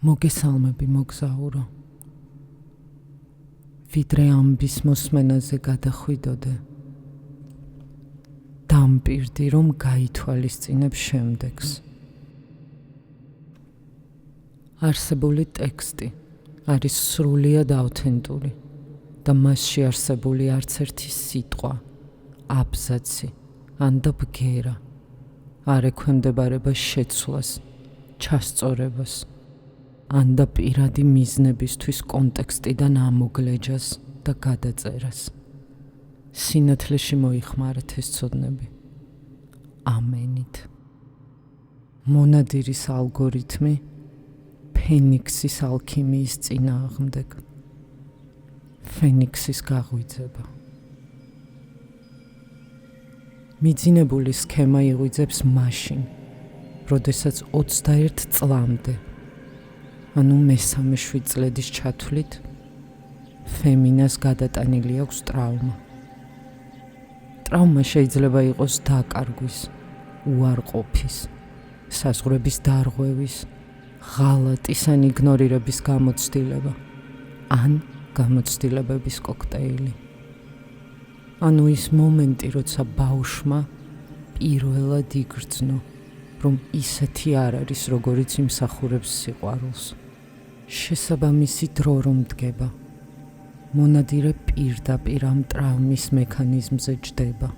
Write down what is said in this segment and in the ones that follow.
მოგესალმები მოგზაურო, ვიდრე ამბის მოსმენაზე გადახვიდოდე, დამპირდი რომ გაითვალისწინებ შემდეგს. არსებული ტექსტი არის სრულიად ავთენტური და მასში არსებული არც ერთი სიტყვა, აბზაცი ან და ბგერა არ ექვემდებარება შეცვლას, ჩასწორებას ან და პირადი მიზნებისთვის კონტექსტიდან ამოგლეჯას და გადაწერას. სინათლეში მოიხმარეთ ეს ცოდნები. ამენით. მონადირის ალგორითმი ფენიქსის ალქიმიის წინააღმდეგ. ფენიქსის გაღვიძება. მიძინებული სქემა იღვიძებს მაშინ, როდესაც 21 წლამდე, ანუ მესამე შვიდწლედის ჩათვლით, ფემინას გადატანილი აქვს ტრავმა. ტრავმა შეიძლება იყოს დაკარგვის, უარყოფის, საზღვრების დარღვევის, ღალატის ან იგნორირების გამოცდილება, ან გამოცდილებების კოქტეილი. ანუ ის მომენტი, როცა ბავშვმა პირველად იგრძნო, რომ ისეთი არ არის, როგორიც იმსახურებს სიყვარულს. შესაბამისი დრო რომ დგება, მონადირე პირდაპირ ამ ტრავმის მექანიზმზე ჯდება,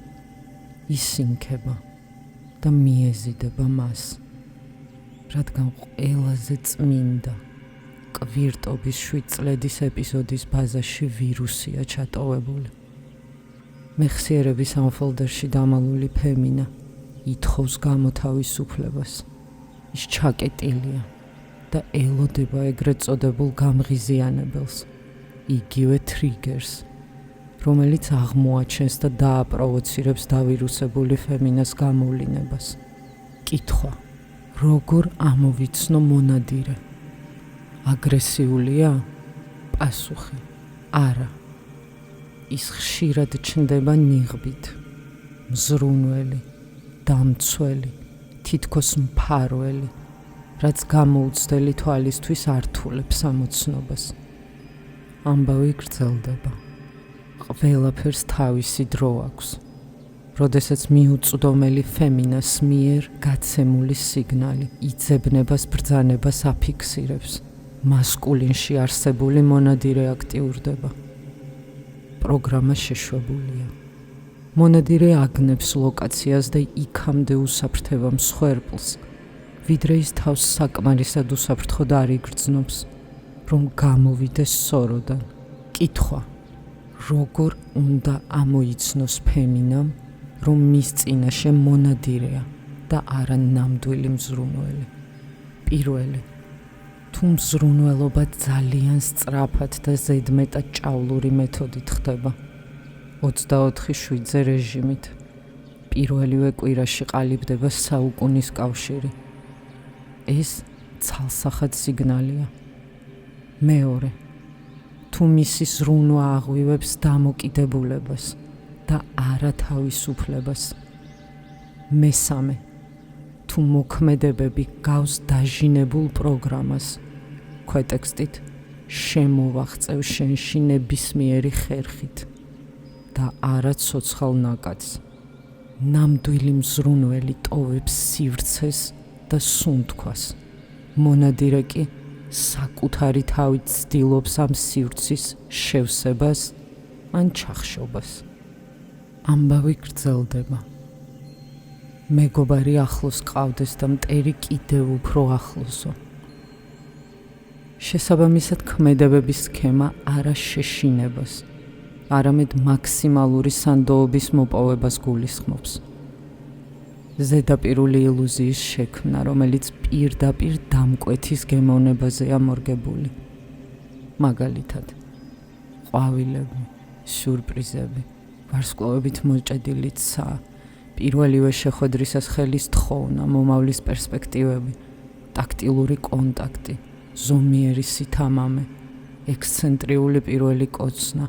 ისინქება და მიეზიდება მას, რადგან ყველაზე წმინდა კვირტობის 7 წლედის ეპიზოდის ბაზაში ვირუსია ჩატოვებული. მეხსიერების ამ ფოლდერში დამალული ფემინა ითხოვს გამოთავისუფლებას. ის ჩაკეტილია და ელოდება ეგრეთ წოდებულ გამღიზიანებელს, იგივე ტრიგერს, რომელიც აღმოაჩენს და დააპროვოცირებს დავირუსებული ფემინას გამოვლინებას. კითხვა: როგორ ამოვიცნო მონადირე? აგრესიულია? პასუხი: არა. ის ხშირად ჩნდება ნიღბით, მზრუნველი, დამცველი, თითქოს მფარველი, რაც გამოუცდელი თვალისთვის ართულებს ამოცნობას. ამბავი გრძელდება. ყველაფერს თავისი დრო აქვს. როდესაც მიუწვდომელი ფემინას მიერ გაცემული სიგნალი იძებნებას ბრძანებას აფიქსირებს, მასკულინში არსებული მონადირე აქტიურდება. პროგრამა შეშვებულია. მონადირე აგნებს ლოკაციას და იქამდე უსაფრთხება მსხვერპლს, ვიდრე ის თავს საკმარისად უსაფრთხოდ არ იგრძნობს, რომ გამოვიდეს სოროდან. კითხვა: როგორ უნდა ამოიცნოს ფემინამ, რომ მის წინაშე მონადირეა და არა ნამდვილი მზრუნველი? პირველი: თუ მზრუნველობა ძალიან სწრაფად და ზედმეტად ჭავლური მეთოდით ხდება, 24/7 რეჟიმით, პირველივე კვირაში ყალიბდება საუკუნის კავშირი. ეს ცალსახად სიგნალია. მეორე: თუ მისი ზრუნვა აღვივებს დამოკიდებულებას და არა თავისუფლებას. მესამე: თუ მოქმედებები გავს დაჟინებულ პროგრამას, ქვეტექსტით შემოვაღწევ შენში ნებისმიერი ხერხით და არა ცოცხალ ნაკადს. ნამდვილი მზრუნველი ტოვებს სივრცეს და სუნთქვას. მონადირე კი საკუთარი თავით ცდილობს ამ სივრცის შევსებას ან ჩახშობას. ამბავი გრძელდება. მეგობარი ახლოს ყავდეს და მტერი კიდევ უფრო ახლოსო. შესაბამისად ქმედებების სქემა არა შეშინებას, არამედ მაქსიმალური სანდოობის მოპოვებას გულისხმობს. ზედაპირული ილუზიის შექმნა, რომელიც პირდაპირ დამკვეთის გემოვნებაზეა მორგებული. მაგალითად, ყვავილები, სიურპრიზები, ვარსკვლავებით მოჭედილი ცა, პირველივე შეხვედრისას ხელის თხოვნა, მომავლის პერსპექტივები, ტაქტილური კონტაქტი, ზომიერი სითამამე, ექსცენტრიული პირველი კოცნა,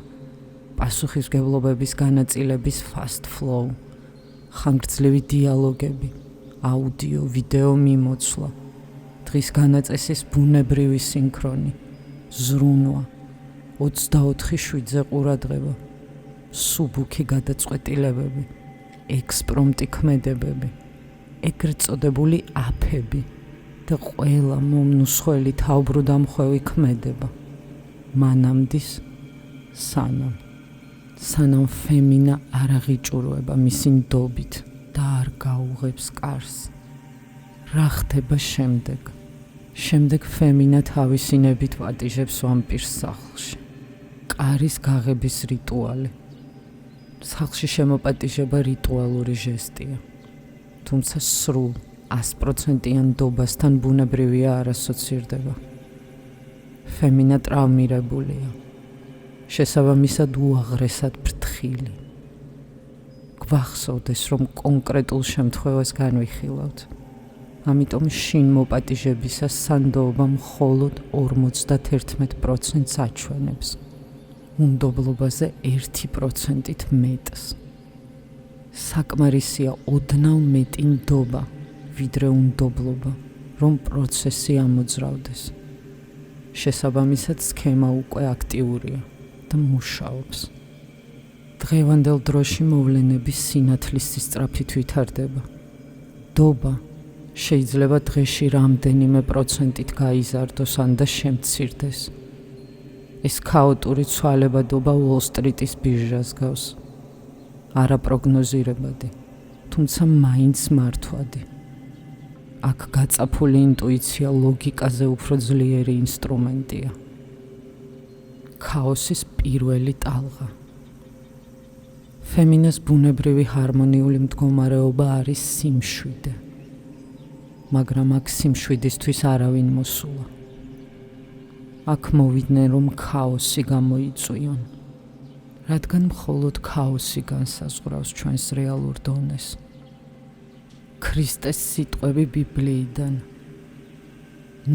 პასუხისმგებლობების განაწილების fast flow, ხანგრძლივი დიალოგები, აუდიო, ვიდეო მიმოცვლა, დღის განაწესის ბუნებრივი სინქრონი, ზრუნვა, 24/7-ზე ყურადღება, სუბუქი გადაწყვეტილებები, ექსპრომტი ქმედებები, ეგრეთ წოდებული აფები და ყველა მომნუსხველი თავბრუდამხვევი ქმედება, მანამდის სანამ ფემინა არ აღიჭურვება მისი ნდობით და არ გაუღებს კარს. რა ხდება შემდეგ? შემდეგ ფემინა თავისინებით პატიჟებს ვამპირს სახლში. კარის გაღების რიტუალი. სახლში შემოპატიჟება რიტუალური ჟესტია. თუმცა სრულ 100%-იან ნდობასთან ბუნებრივია არ ასოცირდება. ფემინა ტრავმირებულია. შესაბამისად უაღრესად ფრთხილი. გვახსოვდეს, რომ კონკრეტულ შემთხვევას განვიხილავთ. ამიტომ შინ მოპატიჟებისას სანდოობა მხოლოდ 51%-ს აჩვენებს. უნდობლობაზე 1%-ით მეტს. საკმარისია ოდნავ მეტი ნდობა, ვიდრე უნდობლობა, რომ პროცესი ამოძრავდეს. შესაბამისად სქემა უკვე აქტიურია და მუშაობს. დღევანდელ დროში მოვლენების სინათლის სისწრაფით ვითარდება. ნდობა შეიძლება დღეში რამდენიმე პროცენტით გაიზარდოს ან და შემცირდეს. ეს ქაოტური ცვალებადობა უოლ-სტრიტის ბირჟას გავს. არაპროგნოზირებადი, თუმცა მაინც მართვადი. აქ გაწაფული ინტუიცია ლოგიკაზე უფრო ძლიერი ინსტრუმენტია. ქაოსის პირველი ტალღა. ფემინას ბუნებრივი ჰარმონიული მდგომარეობა არის სიმშვიდე. მაგრამ აქ სიმშვიდისთვის არავინ მოსულა. აქ მოვიდნენ, რომ ქაოსი გამოიწვიონ, რადგან მხოლოდ ქაოსი განსაზღვრავს ჩვენს რეალურ დონეს. ქრისტეს სიტყვები ბიბლიიდან.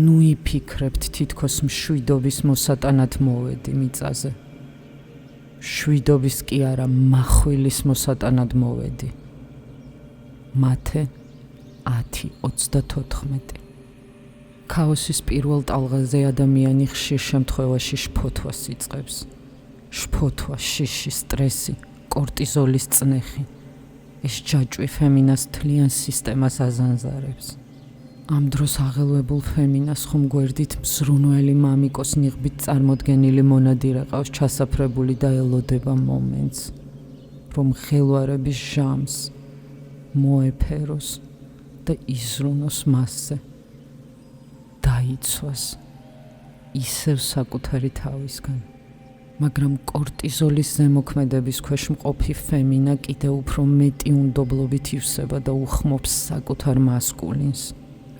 ნუ იფიქრებთ თითქოს მშვიდობის მოსატანად მოვედი მიწაზე. მშვიდობის კი არა, მახვილის მოსატანად მოვედი. მათე 10:34. ქაოსის პირველ ტალღაზე ადამიანი ხშირ შემთხვევაში შფოთვას იწყებს. შფოთვა, შიში, სტრესი, კორტიზოლის წნეხი. ეს ჯაჭვი ფემინას თლიან სისტემას აზანზარებს. ამ დროს აღელვებულ ფემინას ხომ გვერდით მზრუნველი მამიკოს ნიღბით წარმოდგენილი მონადირე ყავს ჩასაფრებული და ელოდება მომენტს, რომ ხელვარების ჟამს მოეფეროს და იზრუნოს მასზე, დაიცვას ისევ საკუთარი თავისგან. მაგრამ კორტიზოლის ზემოქმედების ქვეშ მყოფი ფემინა კიდევ უფრო მეტი უნდობლობით ივსება და უხმობს საკუთარ მასკულინს,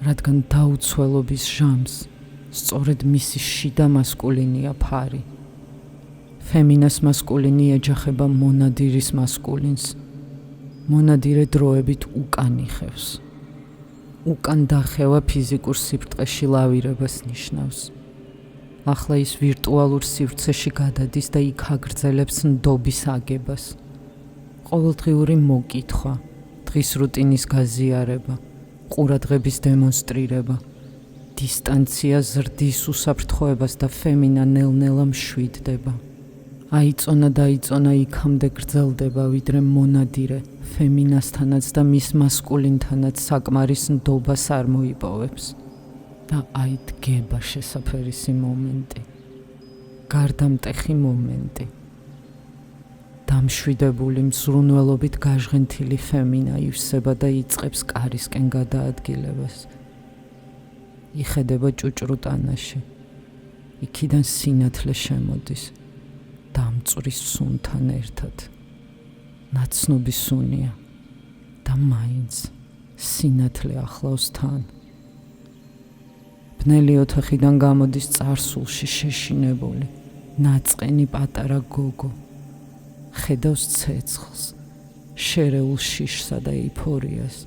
რადგან დაუცველობის ჟამს სწორედ მისი შიდა მასკულინია ფარი. ფემინას მასკულინი ეჯახება მონადირის მასკულინს. მონადირე დროებით უკან იხევს. უკან დახევა ფიზიკურ სიბრტყეში ლავირებას ნიშნავს. ახლა ის ვირტუალურ სივრცეში გადადის და იქ აგრძელებს ნდობის აგებას. ყოველდღიური მოკითხვა, დღის რუტინის გაზიარება, ყურადღების დემონსტრირება, დისტანცია ზრდის უსაფრთხოებას და ფემინა ნელ-ნელა მშვიდდება. აიწონა იქამდე გრძელდება, ვიდრე მონადირე ფემინასთანაც და მის მასკულინთანაც საკმარის ნდობას არ მოიპოვებს. და დგება შესაფერისი მომენტი, გარდამტეხი მომენტი. დამშვიდებული მზრუნველობით გაჟღენთილი ფემინა ივსება და იწყებს კარისკენ გადაადგილებას. იხედება ჭუჭრუტანაში. იქიდან სინათლე შემოდის, დამწვრის სუნთან ერთად. ნაცნობი სუნია და მაინც სინათლე ახლავს თან. ბნელი ოთახიდან გამოდის წარსულში შეშინებული, ნაწყენი პატარა გოგო. ხედავს ცეცხლს, შერეულ შიშსა და ეიფორიას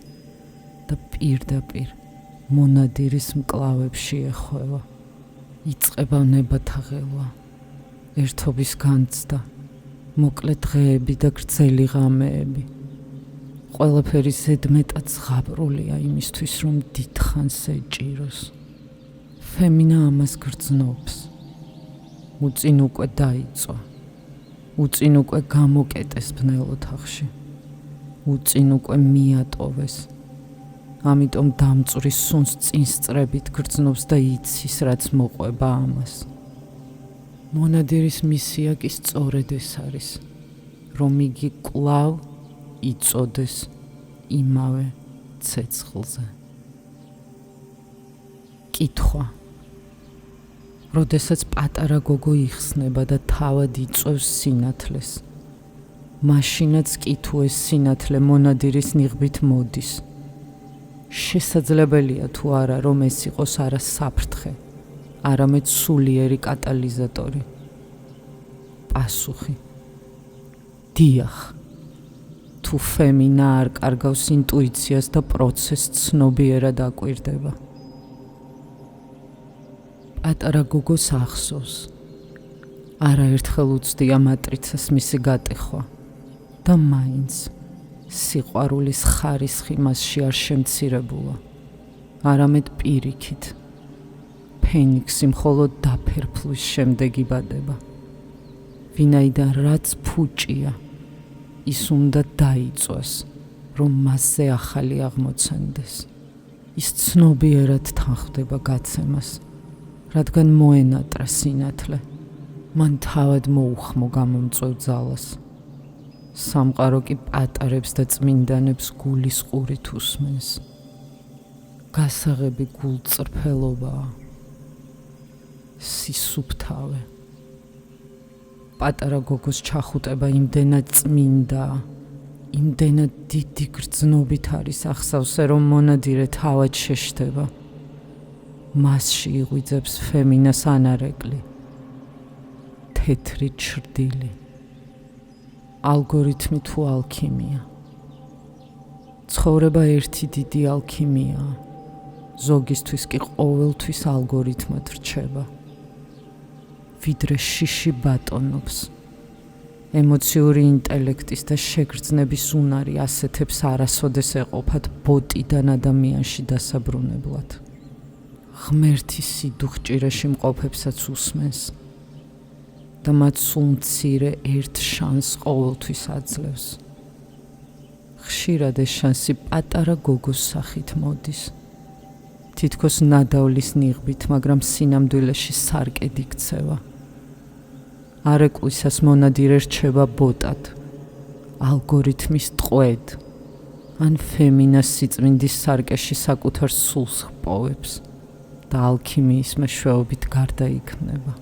და პირდაპირ მონადირის მკლავებში ეხვევა. იწყება ნებათა ღელვა, ერთობის განცდა, მოკლე დღეები და გრძელი ღამეები. ყველაფერი ზედმეტად ზღაპრულია იმისთვის, რომ დიდხანს ეჭიროს. ფემინა ამას გრძნობს. უწინ უკვე დაიწვა. უწინ უკვე გამოკეტეს ბნელ ოთახში. უწინ უკვე მიატოვეს. ამიტომ დამწვრის სუნს წინ სწრებით გრძნობს და იცის, რაც მოყვება ამას. მონადირის მისია კი სწორედ ეს არის, რომ იგი კვლავ იწოდეს იმავე ცეცხლზე. კითხვა. როდესაც პატარა გოგო იხსნება და თავად იწვევს სინათლეს, მაშინაც კი თუ ეს სინათლე მონადირის ნიღბით მოდის. შესაძლებელია თუ არა, რომ ეს იყოს არა საფრთხე, არამედ სულიერი კატალიზატორი. პასუხი. დიახ. თუ ფემინა არ კარგავს ინტუიციას და პროცესს ცნობიერად აკვირდება. პატარა გოგოს ახსოვს. არაერთხელ უცდია მატრიცას მისი გატეხვა და მაინც სიყვარულის ხარისხი მასში არ შემცირებულა, არამედ პირიქით. ფენიქსი მხოლოდ დაფერფლის შემდეგ იბადება. ვინაიდან რაც ფუჭია, ის უნდა დაიწვას, რომ მასზე ახალი აღმოცენდეს. ის ცნობიერად თანხდება გაცემას, რადგან მოენატრა სინათლე. მან თავად მოუხმო გამომწვევ ძალას. სამყარო კი პატარებს და წმინდანებს გულის ყურით უსმენს. გასაღები გულწრფელობაა. სისუფთავე. პატარა გოგოს ჩახუტება იმდენად წმინდაა, იმდენად დიდი გრძნობით არის ახსავსე, რომ მონადირე თავად შეშდება. მასში იღვიძებს ფემინას ანარეკლი, თეთრი ჩრდილი. ალგორითმი თუ ალქიმია. ცხოვრება ერთი დიდი ალქიმიაა, ზოგისთვის კი ყოველთვის ალგორითმად რჩება. ვიდრე შიში ბატონობს. ემოციური ინტელექტის და შეგრძნების უნარი ასეთებს არასოდეს ეყოფათ ბოტიდან ადამიანში დასაბრუნებლად. ღმერთი სიდუხჭირეში მყოფებსაც უსმენს და მათ სულ მცირე ერთ შანსს ყოველთვის აძლევს. ხშირად ეს შანსი პატარა გოგოს სახით მოდის. თითქოს ნადავლის ნიღბით, მაგრამ სინამდვილეში სარკედ იქცევა. არეკვისას მონადირე რჩება ბოტად, ალგორითმის ტყვედ, ან ფემინას სიწმინდის სარკეში საკუთარ სულს ჰპოვებს და ალქიმიის მეშვეობით გარდაიქმნება.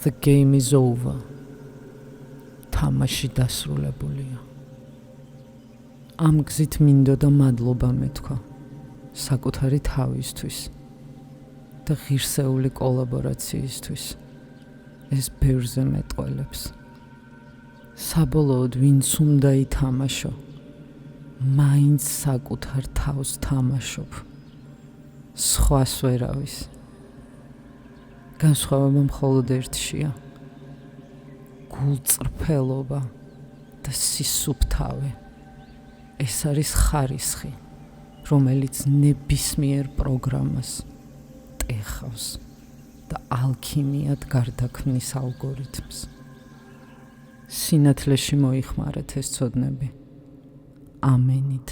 The game is over. თამაში დასრულებულია. ამ გზით მინდოდა მადლობა მეთქვა საკუთარი თავისთვის და ღირსეული კოლაბორაციისთვის. ეს ბევრზე მეტყველებს. საბოლოოდ ვინც უნდა ითამაშო, მაინც საკუთარ თავს თამაშობ. სხვას ვერავის. განსხვავება მხოლოდ ერთშია. გულწრფელობა და სისუფთავე. ეს არის ხარისხი, რომელიც ნებისმიერ პროგრამას ტეხავს და ალქიმიად გარდაქმნის ალგორითმს. სინათლეში მოიხმარეთ ეს ცოდნები. ამენით.